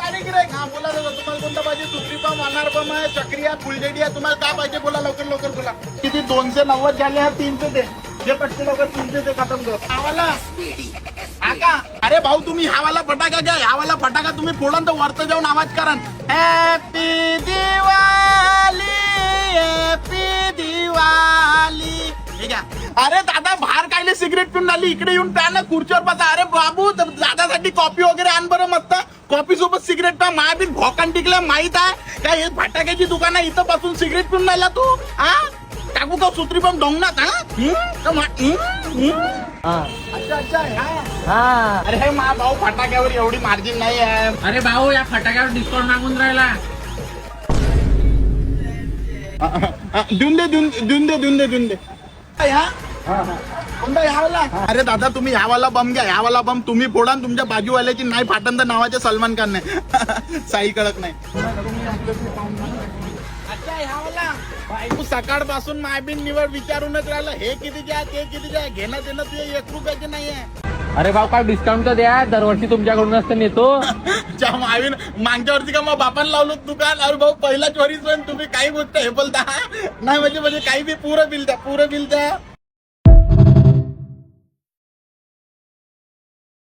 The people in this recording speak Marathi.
अरे गिराईक हा बोला दादा तुम्हाला कोणता पाहिजे सुत्री बम अनार बम आहे चक्री आहे फुलझडी आहे तुम्हाला काय पाहिजे बोला लवकर लवकर बोला किती 290 झाले आहेत 300 दे जे पटके लवकर 300 दे खतम कर हावाला हा का अरे भाऊ तुम्ही हावाला फटाका घ्या हावाला फटाका तुम्ही फोडून तर वरत जाऊन आवाज करा हॅपी दिवाळी हॅपी दिवाळी ठीक आहे अरे दादा बाहेर कायले सिगरेट पिऊन आली इकडे येऊन प्या ना खुर्चीवर बसा अरे बाबू दादासाठी कॉफी वगैरे आण बरं मस्त कॉफी सोबत सिगरेट प्या माया बिन भोकान टिकल्या माहित आहे काय हे फटाक्याची दुकान आहे इथं पासून सिगरेट पिऊन राहिला तू हा टाकू का सुत्री पण डोंगणात अच्छा अच्छा हा अरे हे मा भाऊ फटाक्यावर एवढी मार्जिन नाही आहे अरे भाऊ या फटाक्यावर डिस्काउंट मागून राहिला देऊन दे कोणता ह्यावाला अरे दादा तुम्ही ह्यावाला बम घ्या ह्यावाला बम तुम्ही फोडा तुमच्या बाजूवाल्याची नाही फाटन तर नावाचे सलमान खान नाही साई कडक नाही अच्छा ह्यावाला तू सकाळपासून मायबीन निवड विचारूनच राहिलं हे कितीचे आहे ते कितीचे आहे घेणं देणं तुझे 1 रुपयाचे नाही आहे अरे भाऊ काय डिस्काउंट तर द्या दरवर्षी तुमच्याकडूनच तर नेतो मायबीन मागच्या वर्षी का मग बापान लावलं दुकान अरे भाऊ पहिला चोरीच पण तुम्ही काही गोष्ट हे बोलता नाही म्हणजे काही बी पुरं बिल द्या